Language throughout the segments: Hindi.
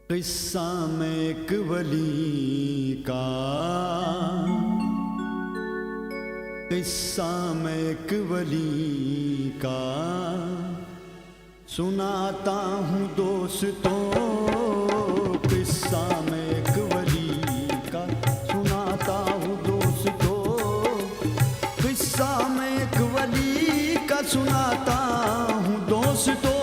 किस्सा में एक वली का, किस्सा में एक वली का सुनाता हूँ दोस्तों। किस्सा में एक वली का सुनाता हूँ दोस्तों। किस्सा में एक वली का सुनाता हूँ दोस्तों।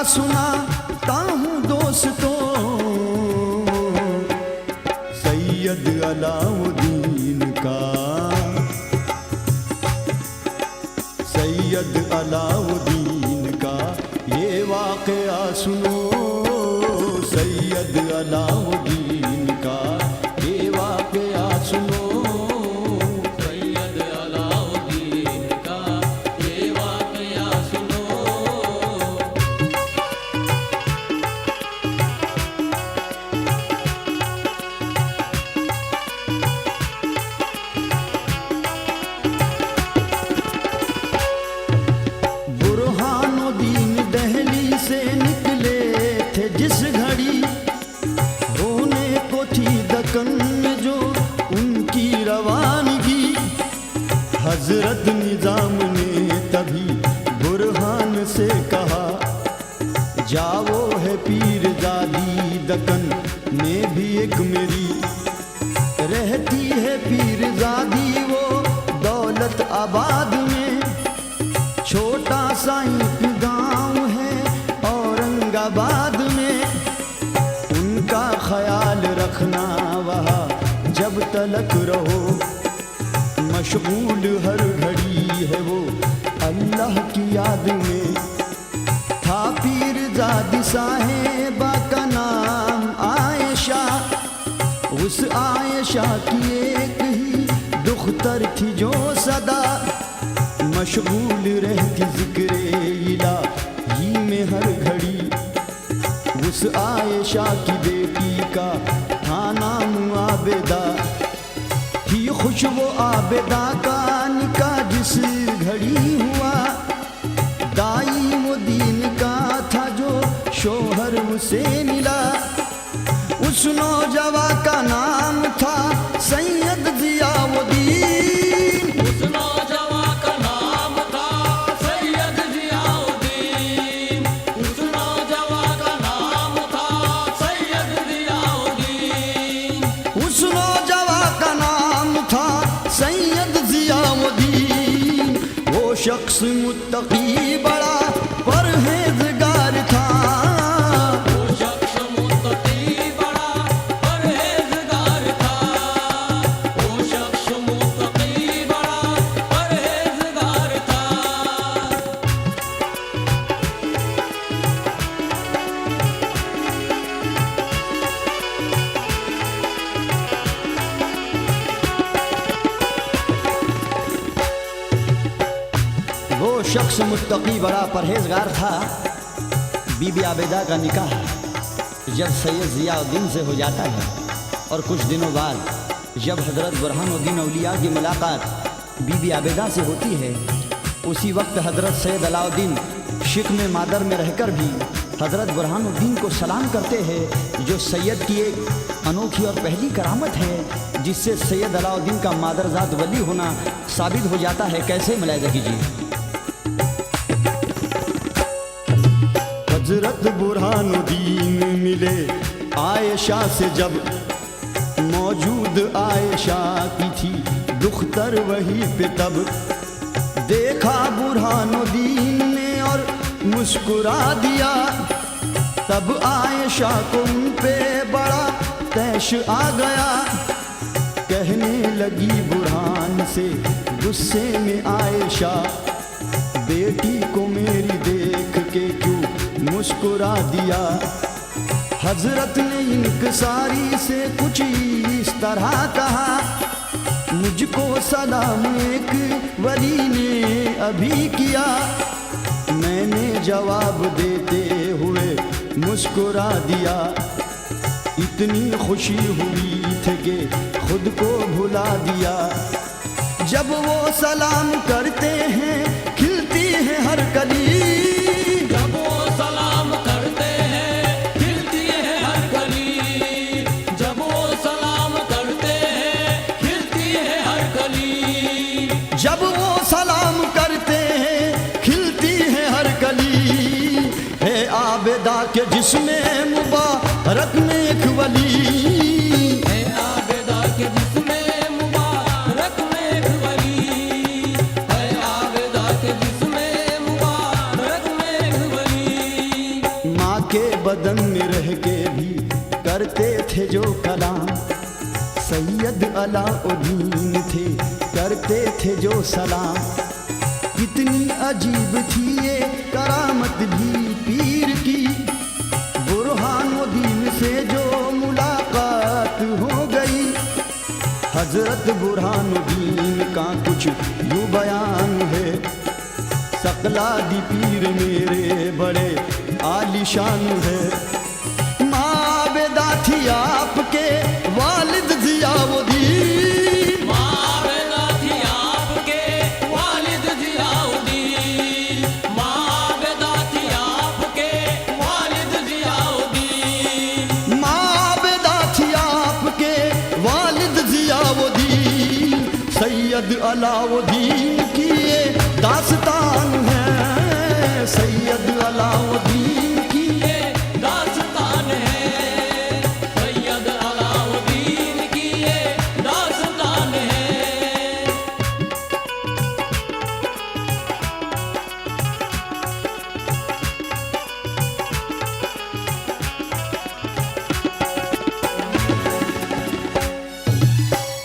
सुनाता हूँ दोस्तों, सैयद अलाउद्दीन का, सैयद अलाउद्दीन का ये वाक़या सुनो। सैयद अलाउद्दीन का ये वाक़या सुनो। से निकले थे जिस घड़ी, होने को थी दक्कन में जो उनकी रवानगी। हजरत निजाम ने तभी बुरहान से कहा, जाओ है पीरजादी दक्कन में भी एक मेरी रहती है पीरजादी वो दौलत आबाद में। छोटा सा एक गाँव है औरंगाबाद में, उनका ख्याल रखना वहाँ जब तलक रहो। मशगूल हर घड़ी है वो अल्लाह की याद में। था पीरजादी साहिबा का नाम आयशा, उस आयशा की एक ही दुख्तर थी जो सदा मशगूल रहती जिक्रे इलाही में हर घड़ी। उस आयशा की बेटी का था नाम आबेदा, थी खुश वो आबेदा का निकाह जिस घड़ी हुआ। दाई वो दीन का था जो शोहर उसे मिला। उस नौजवा का नाम था सैयद जियाउद्दीन। शख्स मुत्तकी बड़ा परहेज़गार था। वो शख्स मुत्तकी बड़ा परहेज़गार था। वो शख्स मुत्तकी बड़ा परहेज़गार था। वो शख्स मुत्तकी बड़ा परहेजगार था। बीबी आबेदा का निकाह जब सैयद जियाउद्दीन से हो जाता है और कुछ दिनों बाद जब हज़रत बुरहानुद्दीन औलिया की मुलाकात बीबी आबेदा से होती है, उसी वक्त हज़रत सैयद अलाउद्दीन शिक में मादर में रहकर भी हज़रत बुरहानुद्दीन को सलाम करते हैं, जो सैयद की एक अनोखी और पहली करामत है जिससे सैयद अलाउद्दीन का मादरजात वली होना साबित हो जाता है। कैसे मुलाहिज़ा कीजिए। हजरत बुरहानुद्दीन मिले आयशा से जब, मौजूद आयशा की थी दुख्तर वही पे तब। देखा बुरहानुद्दीन ने और मुस्कुरा दिया, तब आयशा को उन पे बड़ा तैश आ गया। कहने लगी बुरहान से गुस्से में आयशा, बेटी को मेरी देख के क्यों मुस्कुरा दिया। हजरत ने इंकसारी से कुछ इस तरह कहा, मुझको सलाम एक वली ने अभी किया। मैंने जवाब देते हुए मुस्कुरा दिया, इतनी खुशी हुई थी कि खुद को भुला दिया। जब वो सलाम करते हैं खिलती है हर कली, जब वो सलाम करते हैं खिलती है हर कली, जब वो सलाम करते हैं खिलती है हर कली, जब वो सलाम करते हैं खिलती है हर कली। है आबेदा के जिसमें मुबारक में एक वली, है आबेदा के जिसमें मुबारक में एक वली, है आबेदा के जिसमें मुबारक में एक वली। माँ के बदन में रह के भी करते थे जो कलाम, सैयद अलाउद्दीन थे करते थे जो सलाम। कितनी अजीब थी ये करामत भी पीर की, बुरहानुद्दीन से जो मुलाकात हो गई। हजरत बुरहानुद्दीन का कुछ यूं बयान है, सकलादी पीर मेरे बड़े आलिशान है। माँ आबेदा थी आपके वालिद ज़ियाउद्दीन, माँ आबेदा थी आपके वालिद ज़ियाउद्दीन, माँ आबेदा थी आपके वालिद ज़ियाउद्दीन, माँ आबेदा थी आपके वालिद ज़ियाउद्दीन। सैयद अलाउद्दीन की ये दास्तान है, सैयद अलाउद्दीन की ये दास्तान है, सैयद अलाउद्दीन की ये दास्तान है।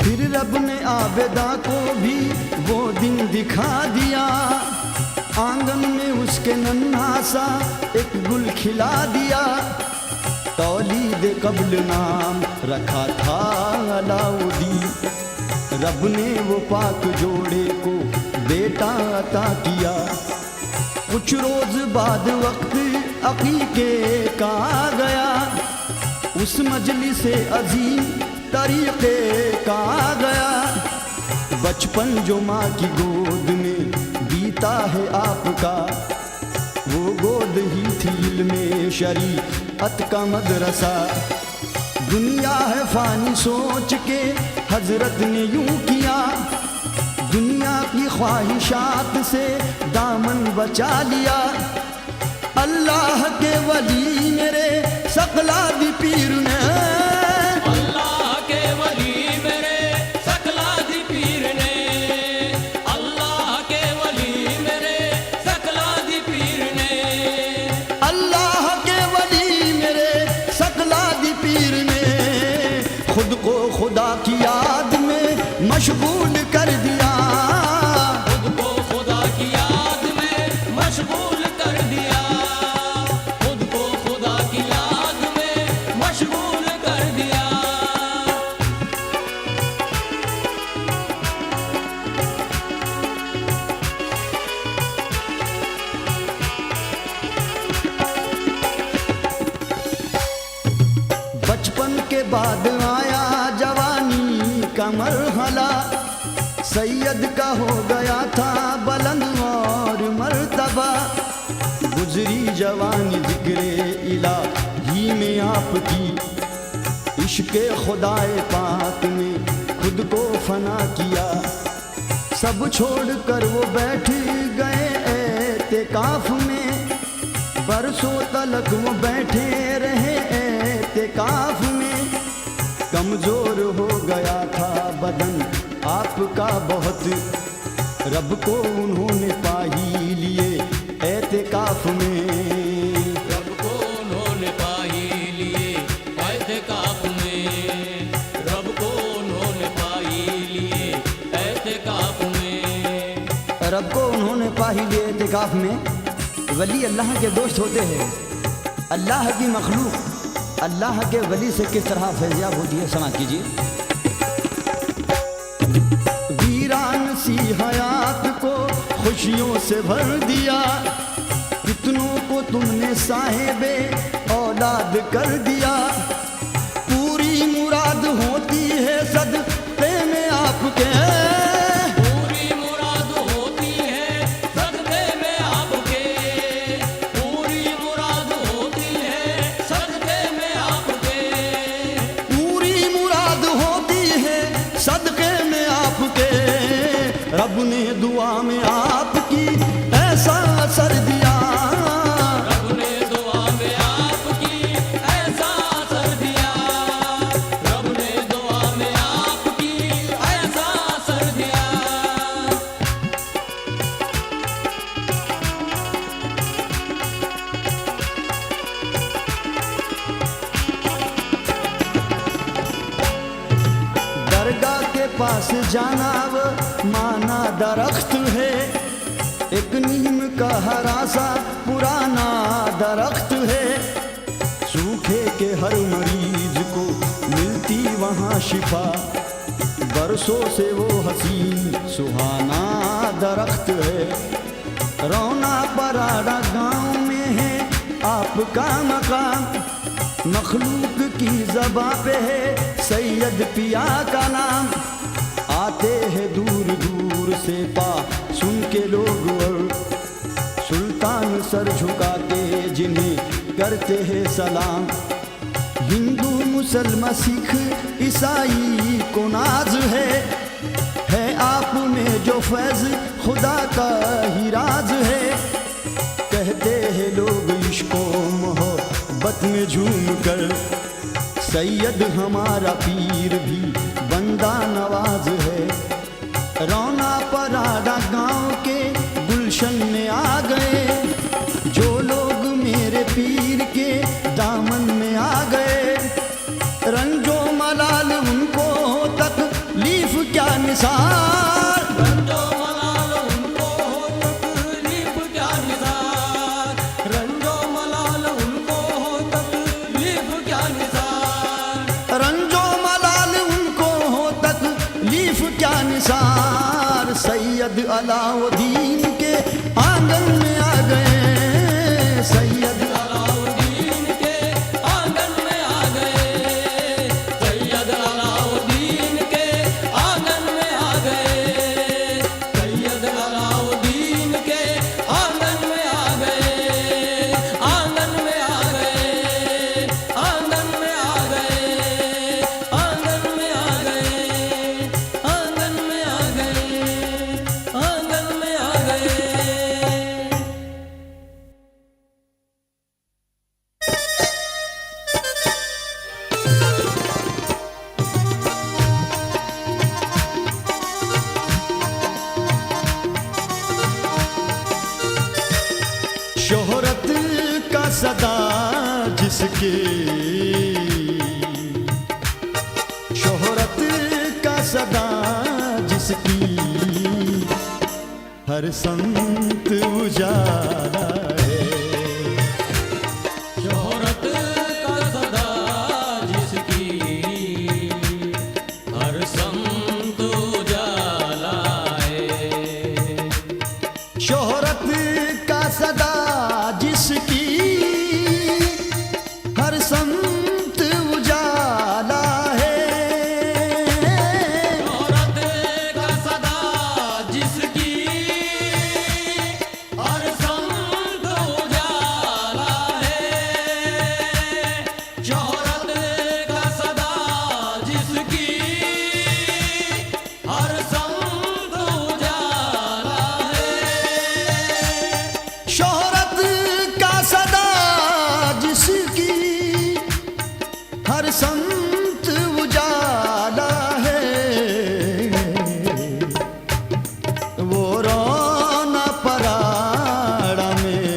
फिर रब ने आबेदा को भी वो दिन दिखा दिया, आंगन में उसके नन्हा सा एक गुल खिला दिया। तौलीद कब्ल नाम रखा था अलाउद्दीन, रब ने वो पाक जोड़े को बेटा अता किया। कुछ रोज बाद वक्त अकीके का आ गया, उस मजलिस अजीम तरीके का आ गया। बचपन जो माँ की गोद में बीता है आपका, वो गोद ही थी इल्मे शरीअत का मदरसा। दुनिया है फानी सोच के हजरत ने यूं किया, दुनिया की ख्वाहिशात से दामन बचा लिया। अल्लाह के वली मेरे सकलादी पीर ने, अल्लाह के वली मेरे सकलादी पीर ने, अल्लाह के वली मेरे सकलादी पीर ने, अल्लाह के वली मेरे सकलादी पीर ने खुद को खुदा की याद में मशगूल कर दिया। खुद को खुदा की याद में मशगूल कर दिया, खुद को खुदा की याद में मशगूल कर दिया। बचपन के बाद आया जवानी का मरहला, सैयद का हो गया था बुलंद और मर्तबा। गुजरी जवानी जिक्रे इलाही में आपकी, इश्क़े खुदाए पाक ने खुद को फना किया। सब छोड़कर वो बैठ गए एतेकाफ में, बरसों तलक वो बैठे रहे एतेकाफ में। कमजोर हो गया था बदन आपका बहुत, रब को उन्होंने पा ही लिए एतेकाफ में। रब को उन्होंने पा ही लिए एतेकाफ में, रब को उन्होंने पा ही लिए एतेकाफ में, रब को उन्होंने पा ही लिए एतेकाफ में। वली अल्लाह के दोस्त होते हैं, अल्लाह की मखलूक अल्लाह के वली से किस तरह फैज़याब होती है, समा कीजिए। वीरान सी हयात को खुशियों से भर दिया, कितनों को तुमने साहिबे औलाद कर दिया। सदक़े में आपके। पूरी मुराद होती है सदक़े में आपके, पूरी मुराद होती है सदक़े में आपके। पूरी मुराद होती है सदक़े में आपके। रब ने दुआ में आपकी ऐसा असर दिया, रब ने दुआ में आपकी ऐसा असर दिया, रब ने दुआ में आपकी ऐसा असर दिया। दरगाह के पास जाना वो माना दरख्त है, एक नीम का हरा सा पुराना दरख्त है। सूखे के हर मरीज को मिलती वहाँ शिफा, बरसों से वो हसीन सुहाना दरख्त है। रौना पराड़ा गांव में है आपका मकाम, मखलूक की ज़बां पे है सैयद पिया का नाम। आते हैं दूर दूर से पा सुन के लोग, और सुल्तान सर झुका के जिन्हें करते हैं सलाम। हिंदू मुसलमान सिख ईसाई को नाज है आप में जो फैज़ खुदा का ही राज है। कहते हैं लोग इश्को मोहब्बत में झूम कर, सैयद हमारा पीर भी बंदा नवाज है। रौना पराड़ा गांव के गुलशन में आ गए, जो लोग मेरे पीर के दामन में आ गए। रंजो मलाल उनको तकलीफ क्या निसार, रंजो मलाल उनको हो तकलीफ क्या निसार, रंजो मलाल उनको हो तकलीफ क्या निसार। रंजो मलाल उनको हो तकलीफ क्या निसार। सैयद अलाउद्दीन के आंगन में आ गए, सैयद अलाउद्दीन के आंगन में आ गए, सैयद अलाउद्दीन के आंगन में आ गए, सैयद अलाउद्दीन के आंगन में आ गए, आंगन में आ गए, आंगन में आ गए, आंगन में आ गए, आंगन में आ गए, आंगन में आ गए। शोहरत का सदा जिसके, शोहरत का सदा जिसकी, हर संत उजाला है। शोहरत का सदा जिसकी, हर संत उजाला है। शोहरत का सदा जिसकी, हर संत उजाला है। शोहरत का सदा जिसकी, हर संत उजाला है। शोहरत का सदा जिसकी, हर संत उजाला है। शोहरत का सदा जिसकी, हर संत उजाला है। वो रौना पराड़ा में,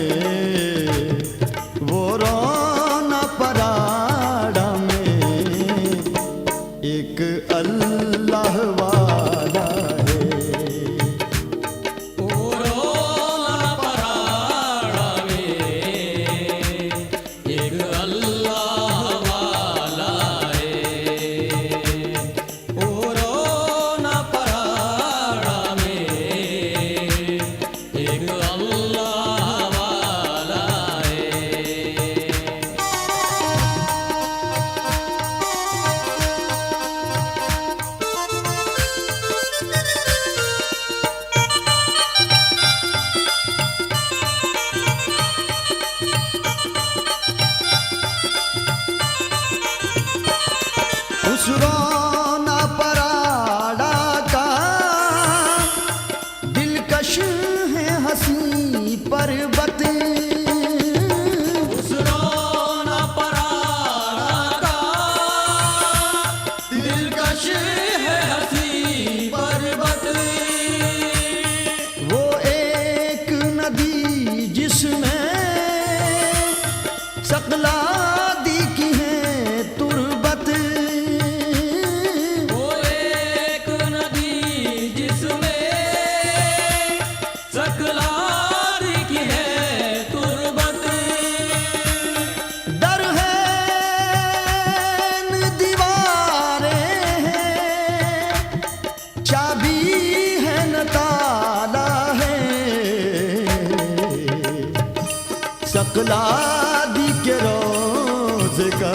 वो रौना पराड़ा में एक अल्लाह वाला है। रोना पराड़ा में एक अल्लाह वाला है। ओ रोना पराड़ा में एक अल्लाह वाला है। नदी जिसमें सकला दी की है तुरबत, वो एक नदी जिसमें सकलार की है तुरबत, दर है न दीवारें हैं, चाबी है न ताला है, सकला दी के रोज का,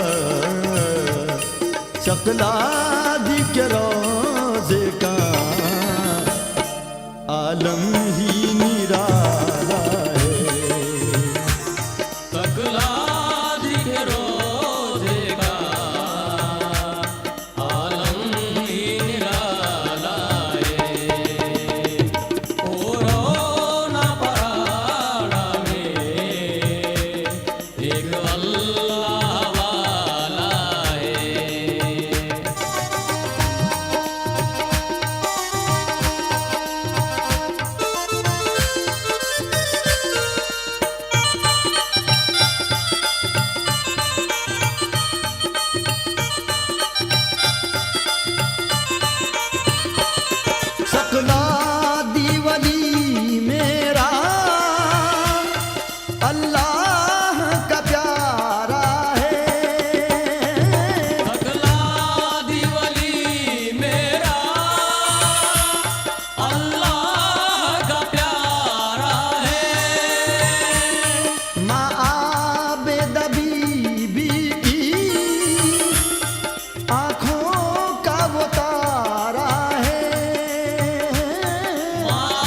सकला दी के रोज का आलम ही निराला है। सकलार के रोज़े का आलम ही निराला है। ओ रोना पराड़ा में एक अल्लाह वाला है। सकला दी वली मेरा अल्लाह का प्यारा है, सकलार वली मेरा अल्लाह का प्यारा है। माँ आबेदा बीबी की आँखों का वो तारा है, माँ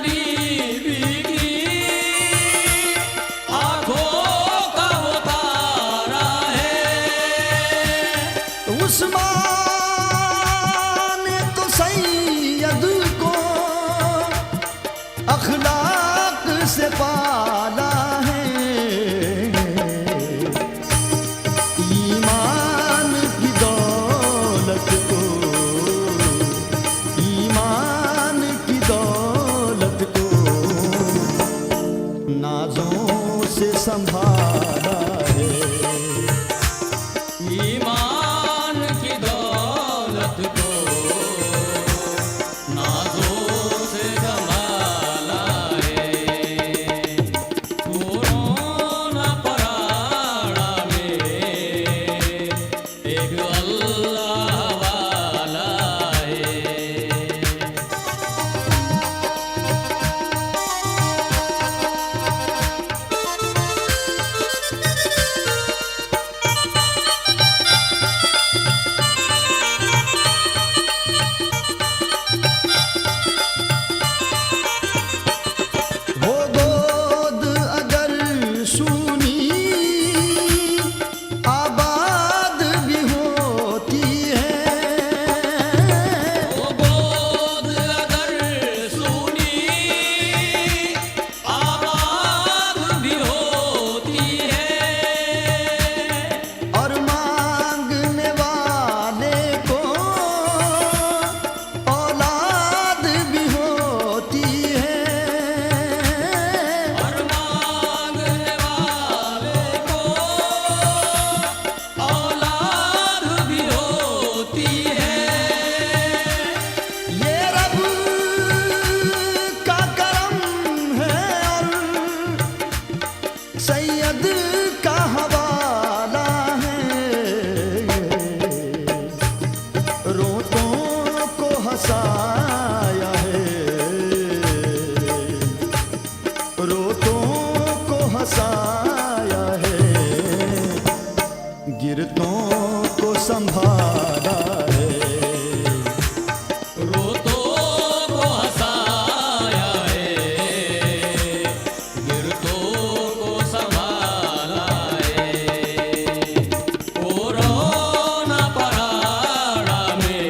बीबी की आँखों का वो तारा है। उस्मान तो सैयद को अखलाक से पाला है, ईमान की दौलत को, ईमान की दौलत को नाजों से संभाला है। ईमान की दौलत को नाजों से संभाला है। कोरोना पराड़ा में एक अल्लाह वाला है। वो गोद अगर सूनी आबाद भी होती है, वो गोद अगर सुनी आबाद भी होती है। और मांगने वाले को औलाद भी होती है, और मांगने वाले को औलाद भी होती है। ये रब का करम है और सैयद का हवाला है, रोतों को हंसाया है, रोतों को हंसाया है, गिरतों को संभाला है। रोतों को हंसाया है, गिरतों को संभाला है। ओ रोना पराड़ा में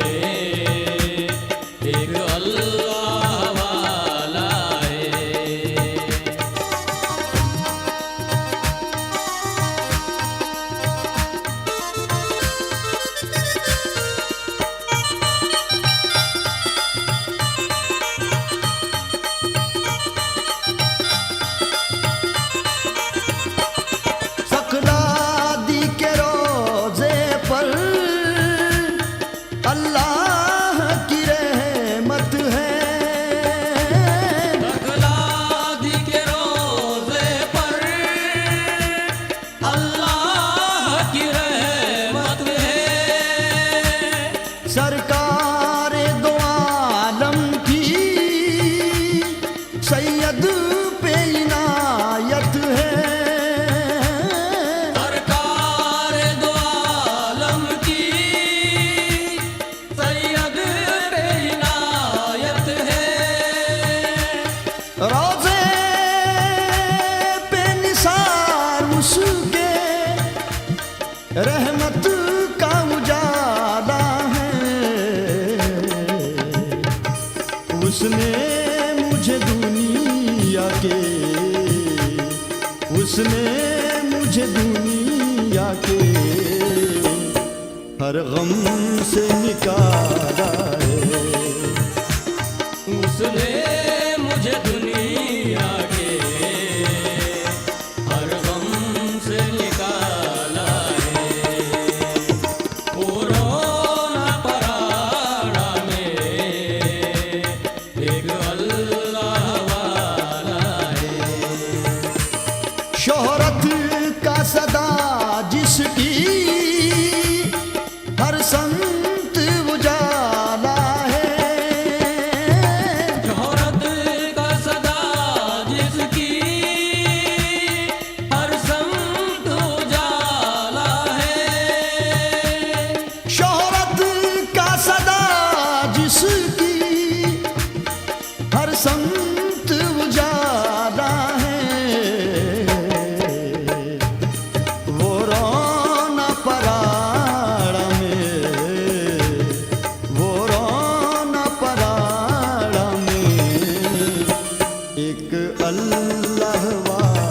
एक अल्लाह वाला है। सैयद पे इनायत है। सरकार दो आलम की सैयद पे इनायत है। रोज़े पे निसार उसके रहमत का उजाला है। उसने मुझे दुनिया के, उसने मुझे दुनिया के हर गम से निकाला है। उसने मुझे दुनिया के हर गम से निकाला है। कोरोना पराड़ा में एक अल्लाह वाला है। शोहरत का सदा जिसकी हर संत उजाला है। शोहरत का सदा जिसकी हर संत उजाला है। शोहरत का सदा जिसकी हर संत उजाला है। वो रोना पराड़ा में, वो रोना पराड़ा में एक अल्लाह वाला